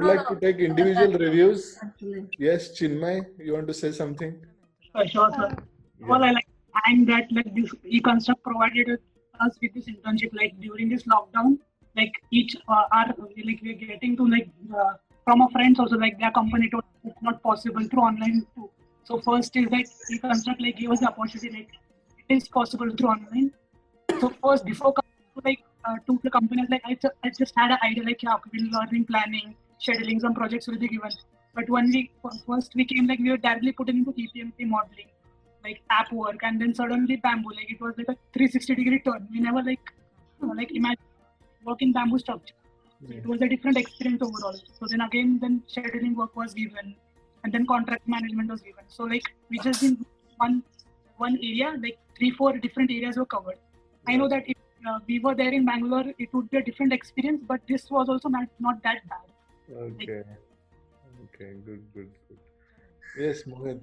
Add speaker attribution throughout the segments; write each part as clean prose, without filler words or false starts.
Speaker 1: would like to take individual reviews. Yes, Chinmay, you want to say something?
Speaker 2: Sure, sir. Well, I like and that like this eConstruct provided us with this internship like during this lockdown. Like each our like we're getting to like from our friends also like their company told it's not possible through online too. So first is like eConstruct like gave us the opportunity like it is possible through online. So first before coming to like to the company like I just had an idea like yeah we'll learning planning scheduling some projects will be given. But when we first we came like we were directly put into EPMP modeling like app work and then suddenly bamboo like it was like a 360-degree turn. We never like imagine work in bamboo structure. So it was a different experience overall. So then again then scheduling work was given and then contract management was given. So like we just in one area like 3-4 different areas were covered. I know that if we were there in Bangalore it would be a different experience but this was also not that bad.
Speaker 1: Okay. Okay, good. Yes, Mohit.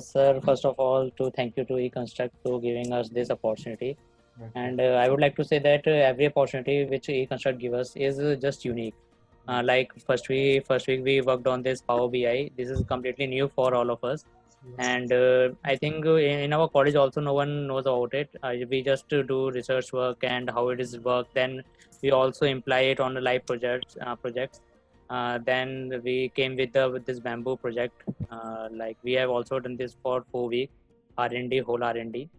Speaker 3: Sir, first of all, to thank you to eConstruct to giving us this opportunity.
Speaker 1: Okay.
Speaker 3: And I would like to say that every opportunity which eConstruct give us is just unique. Like first week we worked on this Power BI. This is completely new for all of us. And I think in our college also no one knows about it. We just do research work and how it is work. Then we also imply it on the live projects. Then we came with this bamboo project. Like we have also done this for 4 weeks, R&D, whole R&D.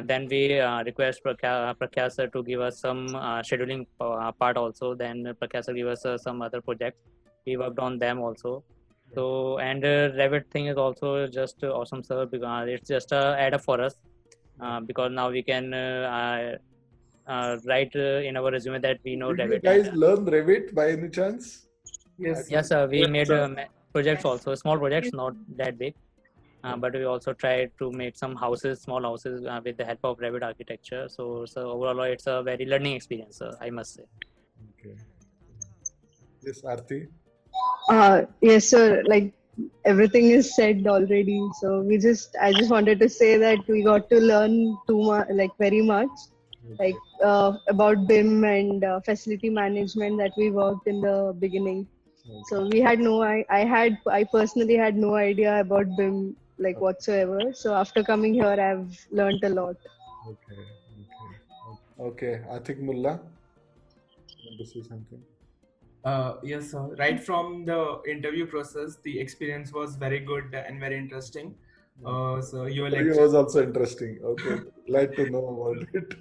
Speaker 3: Then we request Prakhya sir to give us some scheduling part also. Then Prakhya sir give us some other projects. We worked on them also. So and Revit thing is also just awesome, sir, because it's just a add up for us. Because now we can write in our resume that we know
Speaker 1: Did
Speaker 3: Revit.
Speaker 1: you guys learn Revit by any chance?
Speaker 2: Yes,
Speaker 3: sir. We made projects also, small projects, not that big. But we also tried to make some houses, small houses, with the help of Revit architecture. So overall, it's a very learning experience, I must say.
Speaker 1: Okay. Yes, Aarti.
Speaker 4: Yes, sir. Like everything is said already. So I just wanted to say that we got to learn very much, like about BIM and facility management that we worked in the beginning. Okay. So we had I personally had no idea about BIM like whatsoever. So after coming here, I've learned a lot.
Speaker 1: Okay. Atik Mullah, want to say something?
Speaker 5: Yes, sir. Right from the interview process, the experience was very good and very interesting. So your lecture
Speaker 1: was also interesting. Okay, glad to know about it.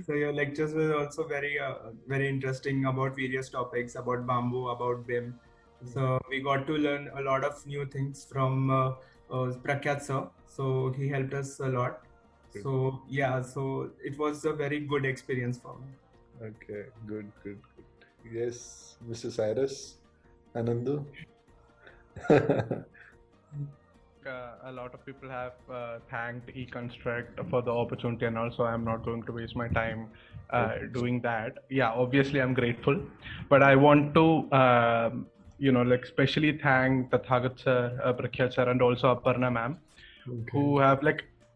Speaker 5: So your lectures were also very interesting about various topics, about bamboo, about BIM. So we got to learn a lot of new things from Prakhyat sir. So he helped us a lot. So yeah, so it was a very good experience for me.
Speaker 1: Okay, good. Yes, Mrs. Cyrus, Anandu.
Speaker 6: A lot of people have thanked eConstruct for the opportunity, and also I'm not going to waste my time doing that. Yeah, obviously I'm grateful, but I want to especially thank Tathagat sir, Prakhya sir, and also Aparna ma'am, who have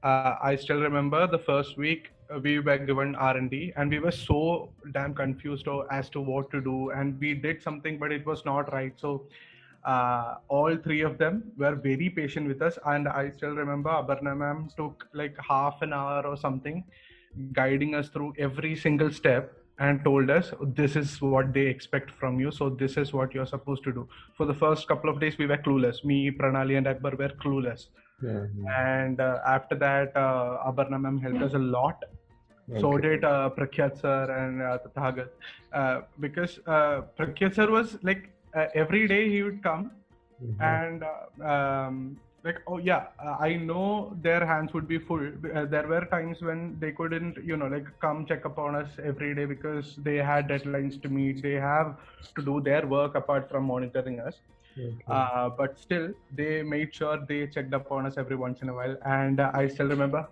Speaker 6: I still remember the first week we were given R&D and we were so damn confused as to what to do, and we did something but it was not right. So all three of them were very patient with us, and I still remember Aparna ma'am took like half an hour or something guiding us through every single step and told us this is what they expect from you, so this is what you're supposed to do. For the first couple of days we were clueless. Me, Pranali and Akbar were clueless. And after that Aparna ma'am helped us a lot. So did Prakhyat sir and Tathagat, because Prakhyat sir was like every day he would come and I know their hands would be full. There were times when they couldn't come check upon us every day because they had deadlines to meet. They have to do their work apart from monitoring us. But still, they made sure they checked up on us every once in a while. And I still remember,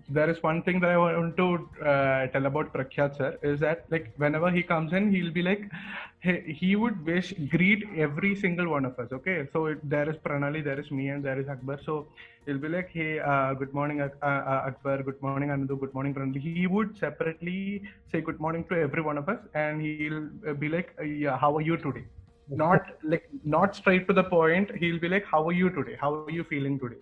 Speaker 6: there is one thing that I want to tell about Prakhyat sir is that like whenever he comes in, he'll be like, he would greet every single one of us. Okay, so there is Pranali, there is me, and there is Akbar. So he'll be like, hey, good morning, Akbar, good morning, Anandu, good morning, Pranali. He would separately say good morning to every one of us, and he'll be like, yeah, how are you today? Not straight to the point. He'll be like, how are you today? How are you feeling today?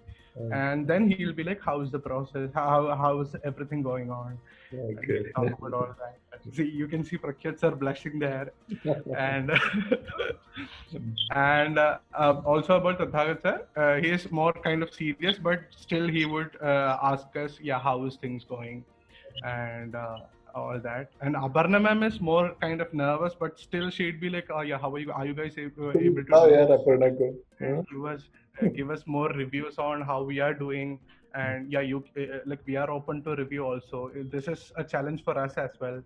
Speaker 6: And then he'll be like, how's the process? How's everything going on?
Speaker 1: Okay.
Speaker 6: Talk about all that. See, you can see Prakhyat sir blushing there. And and also about Tathagat sir, he is more kind of serious, but still he would ask us, yeah, how is things going? And all that. And Aparna ma'am is more kind of nervous, but still she'd be like, oh yeah, how are you? Are you guys able to
Speaker 1: Oh yeah, Aparna ko.
Speaker 6: give us more reviews on how we are doing? And yeah, you like we are open to review also. This is a challenge for us as well.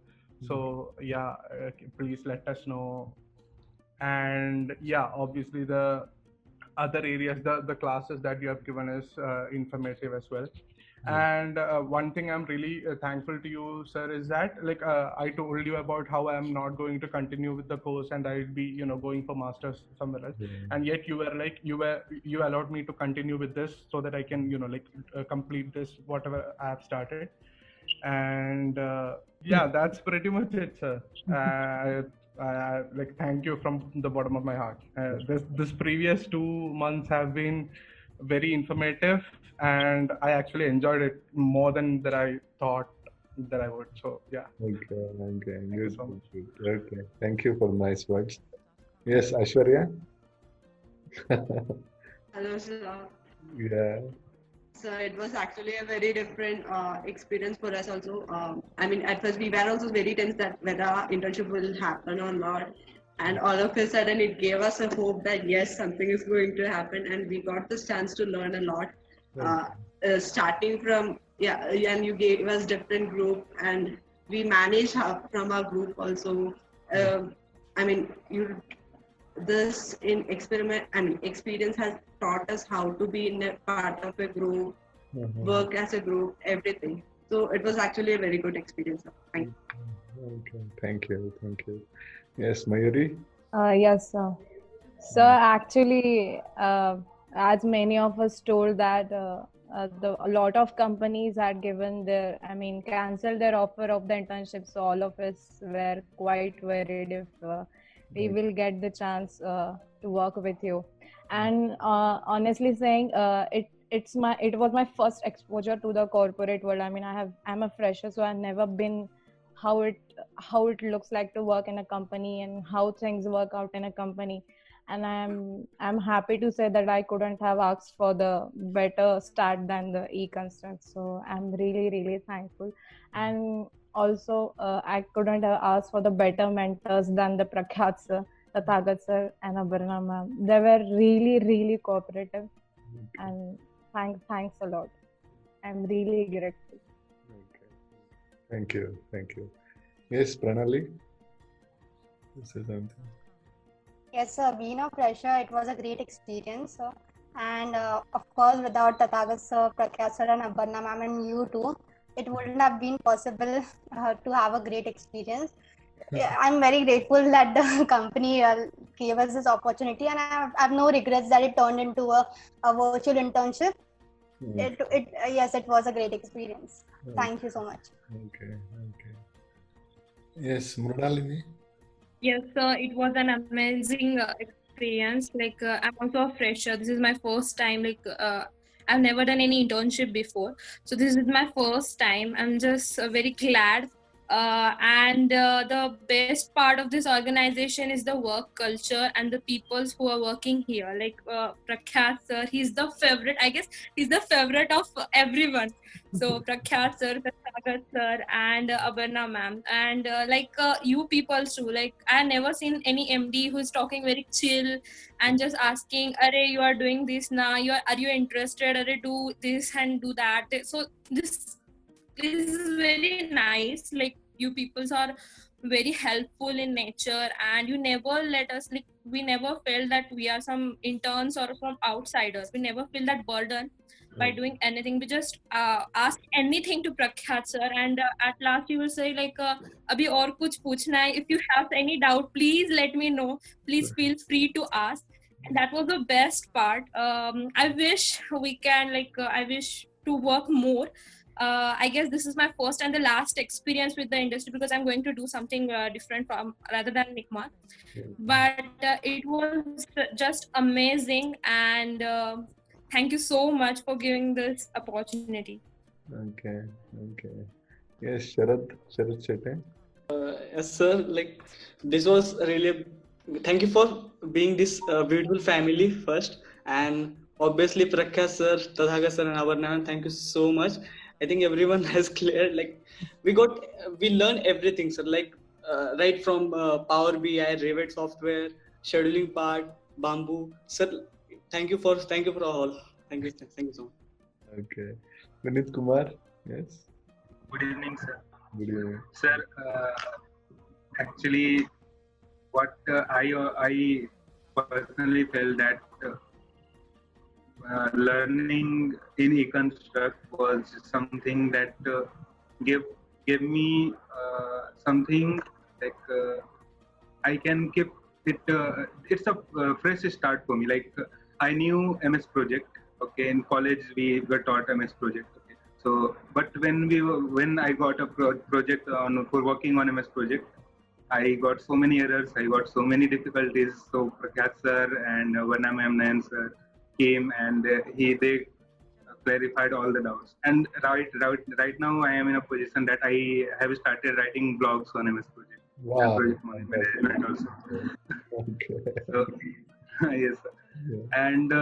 Speaker 6: So yeah, please let us know. And yeah, obviously the other areas, the classes that you have given is informative as well. And one thing I'm really thankful to you, sir, is that like I told you about how I'm not going to continue with the course and I'd be going for masters somewhere else, and yet you allowed me to continue with this so that I can complete this whatever I have started. And yeah, that's pretty much it, sir. Like thank you from the bottom of my heart. This previous 2 months have been very informative, and I actually enjoyed it more than that I thought that I would. So yeah.
Speaker 1: Okay, good.
Speaker 6: So much.
Speaker 1: Okay, thank you for nice words. Yes, Aishwarya.
Speaker 7: Hello, sir.
Speaker 1: Yeah.
Speaker 7: So it was actually a very different experience for us also. I mean, at first we were also very tense that whether our internship will happen or not. And all of a sudden it gave us a hope that yes, something is going to happen. And we got this chance to learn a lot. Starting from, and you gave us different group and we managed from our group also. I mean, experience has taught us how to be in a part of a group, work as a group, everything. So it was actually a very good experience. Thank you.
Speaker 1: Okay, thank you. Yes, Mayuri.
Speaker 8: Yes, sir. So actually, as many of us told that a lot of companies had cancelled their offer of the internship. So all of us were quite worried if we will get the chance to work with you. And honestly saying, it was my first exposure to the corporate world. I mean, I'm a fresher, so I've never been how it looks like to work in a company and how things work out in a company. And I'm happy to say that I couldn't have asked for the better start than the e-construct. So I'm really, really thankful. And also I couldn't have asked for the better mentors than the Prakhyat sir, Tathagat sir, and Aparna ma'am. They were really, really cooperative. And thanks a lot. I'm really grateful.
Speaker 1: Thank you. Yes, Pranali. Say something.
Speaker 9: Yes, sir. Being a fresher, it was a great experience. And of course, without Tathagat sir, Prakhyat sir, and Aparna ma'am, and you too, it wouldn't have been possible to have a great experience. I'm very grateful that the company gave us this opportunity, and I have no regrets that it turned into a virtual internship. Yes, it was a great experience. Thank you so much.
Speaker 1: Okay. Yes, Mrunalini.
Speaker 10: Yes, it was an amazing experience. Like I'm also a fresher. This is my first time. I've never done any internship before, so this is my first time. I'm just very glad. And the best part of this organization is the work culture and the peoples who are working here. Like Prakhyat sir, he's the favorite. I guess he's the favorite of everyone. So Prakhyat sir, Tathagat sir, and Aparna ma'am, and you people too. Like I never seen any MD who's talking very chill and just asking, "Arey, you are doing this now. Are you interested? Arey, do this and do that." So this is very nice. Like you peoples are very helpful in nature, and you never let us like we never felt that we are some interns or from outsiders. We never feel that burden by doing anything. We just ask anything to Prakhyat sir, and at last he will say like, "Abhi aur kuch पूछना है? If you have any doubt, please let me know. Please feel free to ask." And that was the best part. I wish we can like I wish to work more. I guess this is my first and the last experience with the industry, because I'm going to do something different from rather than Nikma. But it was just amazing, and thank you so much for giving this opportunity.
Speaker 1: Okay. Yes, Sharad Shetty.
Speaker 11: Yes, sir. Like this was really. Thank you for being this beautiful family first, and obviously Prakhyat sir, Tathagat sir, and Abarna. Thank you so much. I think everyone has cleared. Like we learned everything, sir. Like right from Power BI, Revit software, scheduling part, Bamboo. Sir, thank you for all. Thank you so much.
Speaker 1: Okay. Vinit Kumar. Yes.
Speaker 12: Good evening, sir.
Speaker 1: Good evening.
Speaker 12: Sir, actually, what I personally felt that learning in eConstruct was something that gave me something like I can keep it. It's a fresh start for me. Like I knew MS Project. Okay, in college we were taught MS Project. Okay, so but when I got a project for working on MS Project, I got so many errors. I got so many difficulties. So Prakhyat sir and Varna ma'am, Nayan sir came and they clarified all the doubts. And right now I am in a position that I have started writing blogs on MS Project.
Speaker 1: Wow.
Speaker 12: And project management also.
Speaker 1: Okay.
Speaker 12: So, yes, sir. Yeah. And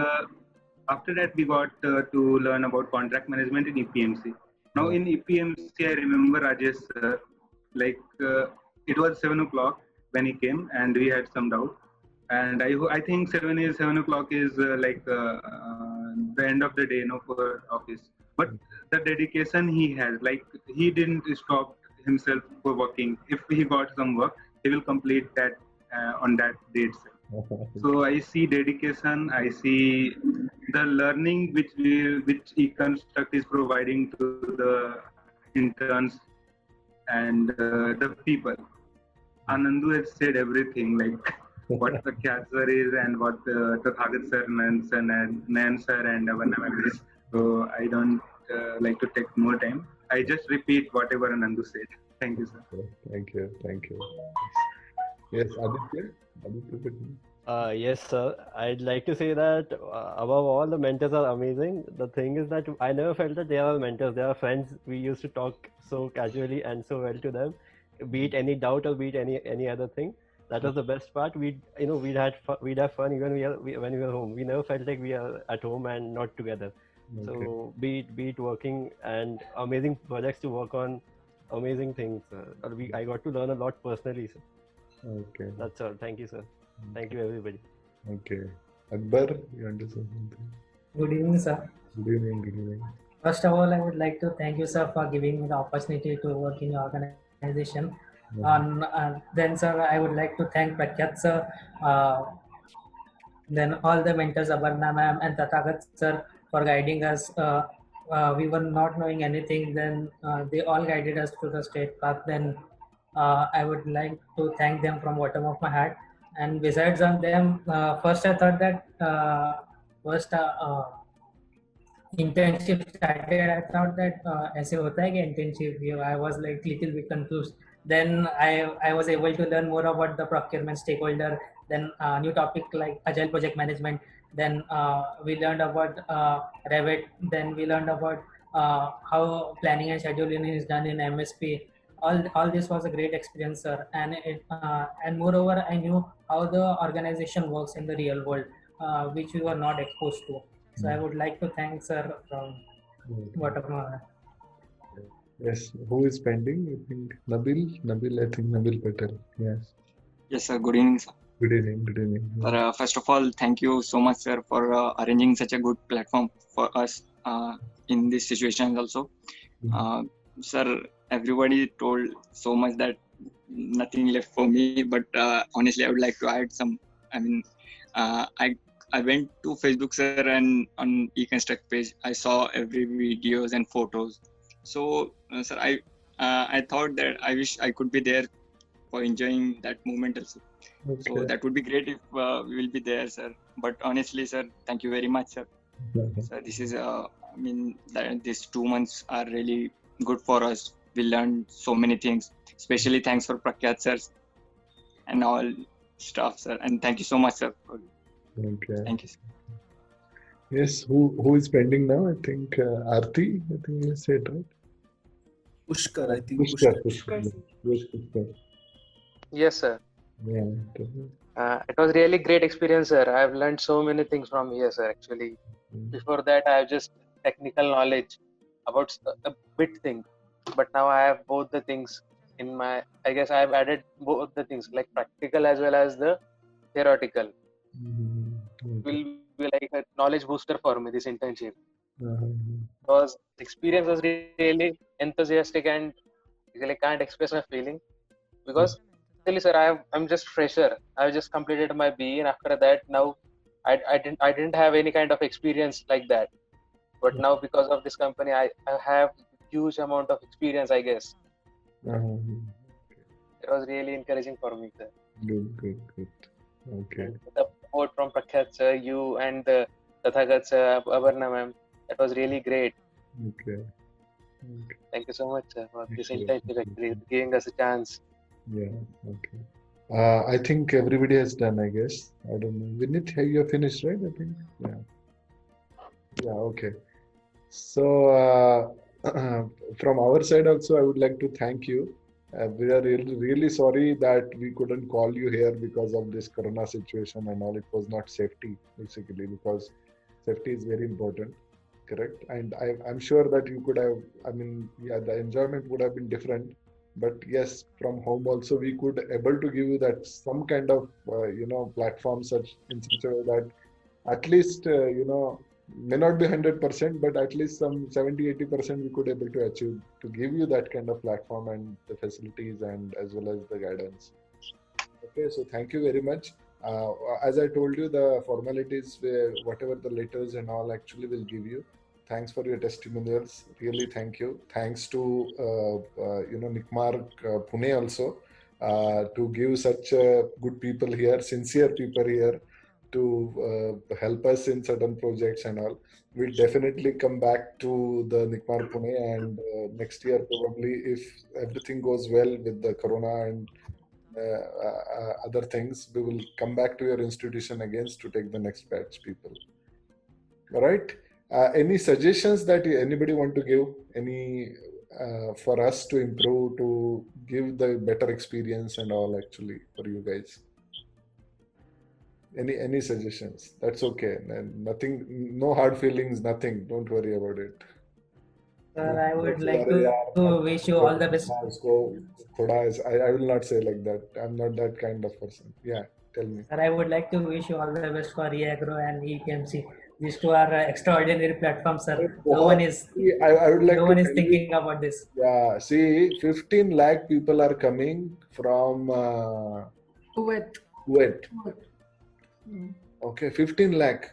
Speaker 12: after that we got to learn about contract management in EPMC. Now in EPMC I remember Rajesh sir, like it was 7 o'clock when he came and we had some doubt. And I think 7 o'clock is like the end of the day, for office. But the dedication he has, like he didn't stop himself for working. If he got some work, he will complete that on that date. So I see dedication. I see the learning which eConstruct is providing to the interns and the people. Anandu has said everything, like what the Prakhyat is and what the Tathagat sir, Nayan sir and Avarna is. So I don't like to take more time. I just repeat whatever Anandu said. Thank you, sir.
Speaker 1: Thank you. Yes, Aditya.
Speaker 13: Yes, sir. I'd like to say that above all, the mentors are amazing. The thing is that I never felt that they are mentors. They are friends. We used to talk so casually and so well to them. Be it any doubt or be it any other thing. That was the best part. We'd have fun even when we were home. We never felt like we are at home and not together. Okay. So be it working and amazing projects to work on, amazing things. I got to learn a lot personally, sir.
Speaker 1: Okay.
Speaker 13: That's all. Thank you, sir. Thank you, everybody.
Speaker 1: Okay. Akbar, you want to say something?
Speaker 14: Good evening, sir.
Speaker 1: Good evening.
Speaker 14: First of all, I would like to thank you, sir, for giving me the opportunity to work in your organization. Then, sir, I would like to thank Prakhyat sir, then all the mentors, Abarna ma'am and Tathagat sir, for guiding us. We were not knowing anything, then they all guided us to the straight path. Then I would like to thank them from bottom of my heart. And besides on them, first I thought that internship started. I thought that ऐसे होता है कि internship. I was like little bit confused. Then I was able to learn more about the procurement stakeholder. Then new topic like agile project management. Then we learned about Revit. Then we learned about how planning and scheduling is done in MSP. All this was a great experience, sir. And moreover, I knew how the organization works in the real world, which we were not exposed to. So I would like to thank sir from bottom of my heart.
Speaker 1: Yes, who is pending? I think Nabil, I think Nabil Patel. Yes.
Speaker 15: Yes, sir. Good evening, sir.
Speaker 1: Good evening.
Speaker 15: Sir, first of all, thank you so much, sir, for arranging such a good platform for us in this situation also. Sir, everybody told so much that nothing left for me. But honestly, I would like to add some. I mean, I went to Facebook, sir, and on eConstruct page, I saw every videos and photos. So, sir, I thought that I wish I could be there for enjoying that moment also. So
Speaker 1: Okay.
Speaker 15: that would be great if we will be there, sir. But honestly, sir, thank you very much, sir. So this is, I mean, these 2 months are really good for us. We learned so many things. Especially thanks for Prakyat, sir, and all stuff, sir. And thank you so much, sir.
Speaker 1: Okay.
Speaker 15: Thank you, sir.
Speaker 1: Yes, who is pending now? I think Aarti, I think you said, right?
Speaker 16: Pushkar, I think.
Speaker 1: Pushkar.
Speaker 17: Yes, sir.
Speaker 1: Yeah.
Speaker 17: It was really great experience, sir. I've learned so many things from here, sir. Actually, before that, I have just technical knowledge about a bit thing, but now I have both the things in my. I guess I have added both the things, like practical as well as the theoretical. Will be like a knowledge booster for me, this internship. Because the experience was really enthusiastic, and really can't express my feeling. Because actually, sir, I'm just fresher. I just completed my BE, and after that, now I didn't have any kind of experience like that. But now, because of this company, I have huge amount of experience, I guess. It was really encouraging for me, sir.
Speaker 1: Good. Okay.
Speaker 17: The support from Prakyat sir, you and Tathagat sir, Abarna ma'am, that was really great.
Speaker 1: Okay.
Speaker 17: Thank you so much, sir, for this internship, actually giving us a chance.
Speaker 1: Yeah. Okay. I think everybody has done, I guess. I don't know. Vinit, you have finished, right? I think. Yeah. Yeah. Okay. So from our side also, I would like to thank you. We are really sorry that we couldn't call you here because of this corona situation and all. It was not safety, basically, because safety is very important, correct? And I'm sure that you could have, I mean, yeah, the enjoyment would have been different. But yes, from home also we could able to give you that some kind of, platform such in such a way that at least, may not be 100%, but at least some 70-80% we could able to achieve to give you that kind of platform and the facilities and as well as the guidance. Okay, so thank you very much. As I told you, the formalities, whatever the letters and all actually will give you. Thanks for your testimonials. Really, thank you. Thanks to NICMAR Pune also to give such good people here, sincere people here, to help us in certain projects and all. We'll definitely come back to the NICMAR Pune, and next year probably, if everything goes well with the corona and other things, we will come back to your institution again to take the next batch people. All right. Any suggestions that anybody want to give? Any for us to improve, to give the better experience and all actually for you guys? Any suggestions? That's okay. Nothing, no hard feelings, nothing. Don't worry about it.
Speaker 14: Sir, I would like to wish you all the best.
Speaker 1: I will not say like that. I'm not that kind of person. Yeah, tell me.
Speaker 14: Sir, I would like to wish you all the best for eAgro and ePMC. These two are extraordinary platforms, sir. No one is thinking about this.
Speaker 1: Yeah, see, 15 lakh people are coming from Kuwait. Okay, 15 lakh.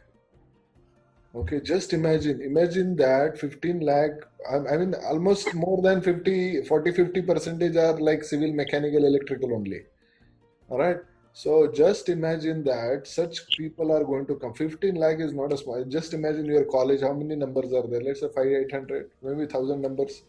Speaker 1: Okay, just imagine that 15 lakh, I mean, almost more than 40-50% are like civil, mechanical, electrical only. All right. So just imagine that such people are going to come. 15 lakh is not a small. Just imagine your college. How many numbers are there? Let's say 500-800, maybe 1,000 numbers.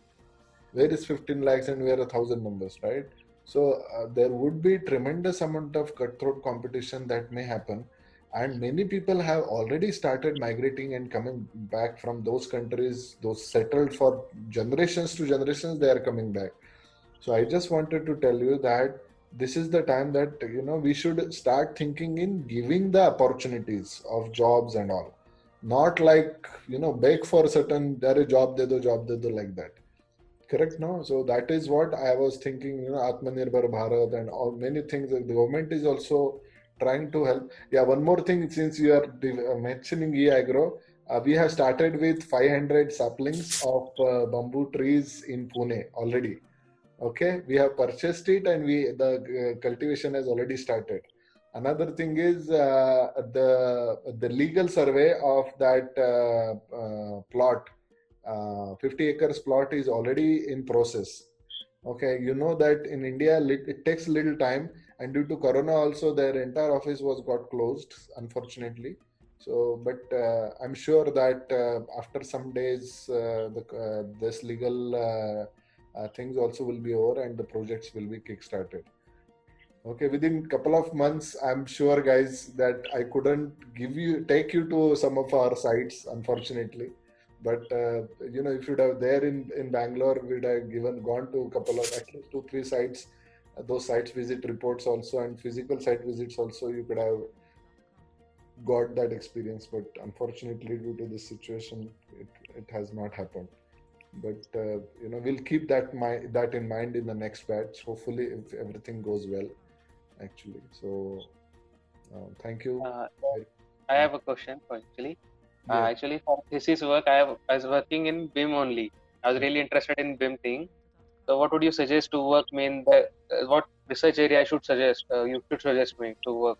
Speaker 1: Where is 15 lakhs and where are 1,000 numbers, right? So there would be tremendous amount of cutthroat competition that may happen. And many people have already started migrating and coming back from those countries, those settled for generations to generations, they are coming back. So I just wanted to tell you that this is the time that, we should start thinking in giving the opportunities of jobs and all. Not like, beg for certain, there is job, de do like that. Correct, no? So that is what I was thinking, Atmanirbhar Bharat and all many things. The government is also trying to help. Yeah, one more thing, since you are mentioning eAgro, we have started with 500 saplings of bamboo trees in Pune already. Okay, we have purchased it and the cultivation has already started. Another thing is the legal survey of that plot, 50 acres plot is already in process. Okay, you know that in India it takes little time, and due to Corona also their entire office was got closed, unfortunately. So, but I'm sure that after some days this legal things also will be over and the projects will be kick-started. Okay, within couple of months, I'm sure, guys, that I couldn't take you to some of our sites, unfortunately. But you know, if you'd have there in Bangalore, we'd have gone to a couple of at least 2-3 sites. Those sites visit reports also and physical site visits also. You could have got that experience, but unfortunately, due to this situation, it has not happened. But you know, we'll keep that in mind in the next batch. Hopefully, if everything goes well. Actually, so thank you.
Speaker 17: I have a question actually. Actually, for thesis work, I was working in BIM only. I was really interested in BIM thing. So, what would you suggest to work? What research area you should suggest me to work?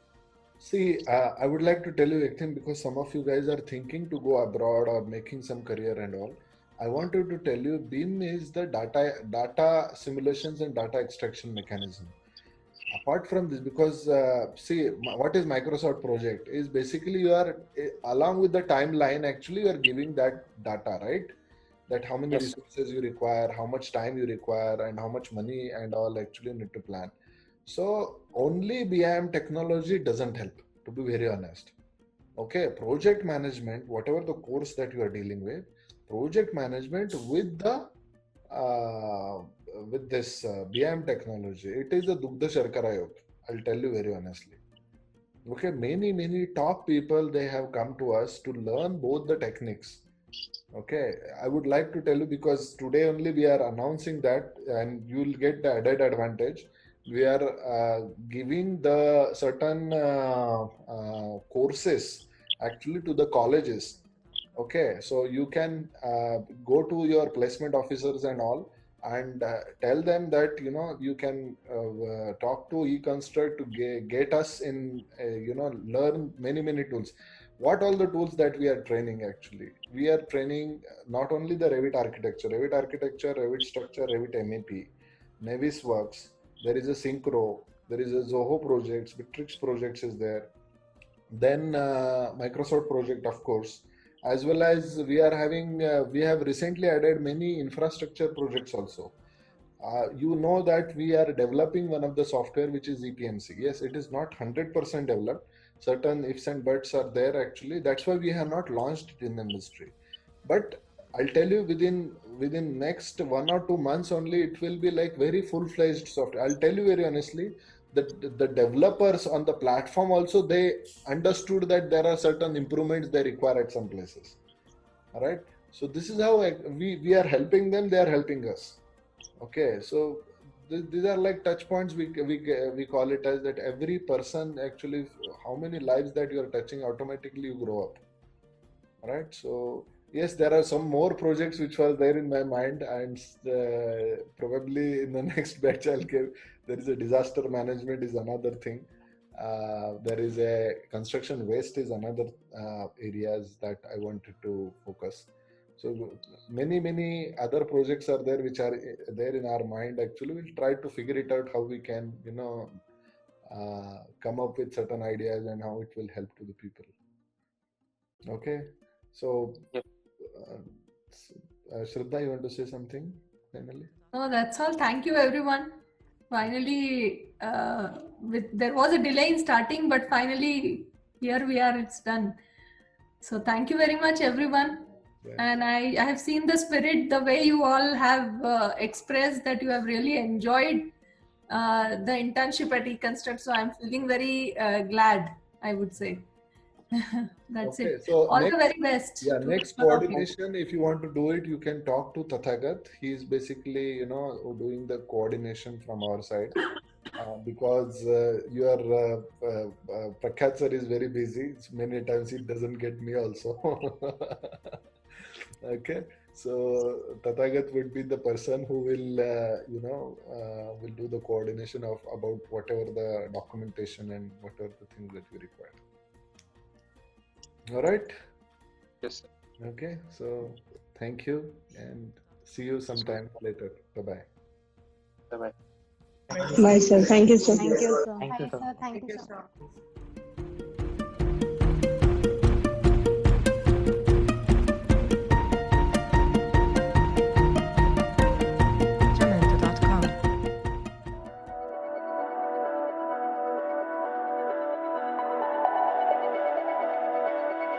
Speaker 1: See, I would like to tell you a thing, because some of you guys are thinking to go abroad or making some career and all. I wanted to tell you, BIM is the data simulations and data extraction mechanism. Apart from this, because see, what is Microsoft project is basically you are along with the timeline, actually you are giving that data, right? That how many resources you require, how much time you require, and how much money and all actually need to plan. So only BIM technology doesn't help, to be very honest. Okay, project management, whatever the course that you are dealing with, project management with the with this BIM technology, it is a Dugdha Sharkara Yog. I'll tell you very honestly. Okay, many top people, they have come to us to learn both the techniques. Okay, I would like to tell you, because today only we are announcing that, and you will get the added advantage. We are giving the certain courses actually to the colleges. Okay, so you can go to your placement officers and all and tell them that, you know, you can talk to eConstruct to get us in, you know, learn many tools. What all the tools that we are training actually? We are training not only the Revit architecture, Revit structure, Revit MEP, Navisworks, there is a Synchro, there is a Zoho projects, Bitrix projects is there. Then Microsoft project, of course, as well as we are having, we have recently added many infrastructure projects also. You know that we are developing one of the software which is ePMC. Yes, it is not 100% developed. Certain ifs and buts are there actually. That's why we have not launched it in the industry. But I'll tell you, within next 1 or 2 months only, it will be like very full-fledged software. I'll tell you very honestly, the developers on the platform also, they understood that there are certain improvements they require at some places. All right. So this is how we are helping them. They are helping us. Okay. So these are like touch points. We call it as that every person actually, how many lives that you are touching, automatically you grow up. All right. So yes, there are some more projects which was there in my mind, and probably in the next batch I'll give. There is a disaster management is another thing. There is a construction waste is another areas that I wanted to focus. So many other projects are there which are there in our mind. Actually, we'll try to figure it out how we can, you know, come up with certain ideas and how it will help to the people. Okay. So, Shraddha, you want to say something finally?
Speaker 18: No, that's all. Thank you, everyone. Finally, there was a delay in starting, but finally, here we are, it's done. So thank you very much, everyone. Yeah. And I have seen the spirit, the way you all have expressed that you have really enjoyed the internship at eConstruct. So I'm feeling very glad, I would say. That's it. So all the very best.
Speaker 1: Yeah, next coordination, if you want to do it, you can talk to Tathagat. He is basically, you know, doing the coordination from our side. Because your Prakhyat sir is very busy. Many times he doesn't get me also. Okay. So Tathagat would be the person who will, will do the coordination of about whatever the documentation and whatever the things that we require. All right.
Speaker 17: Yes, sir.
Speaker 1: Okay. So thank you and see you sometime later. Bye bye.
Speaker 17: Bye bye.
Speaker 4: Bye, sir. Thank you, sir.
Speaker 9: Thank you, sir.
Speaker 3: Thank you,
Speaker 9: Bye,
Speaker 3: sir.
Speaker 9: sir. Thank you, sir.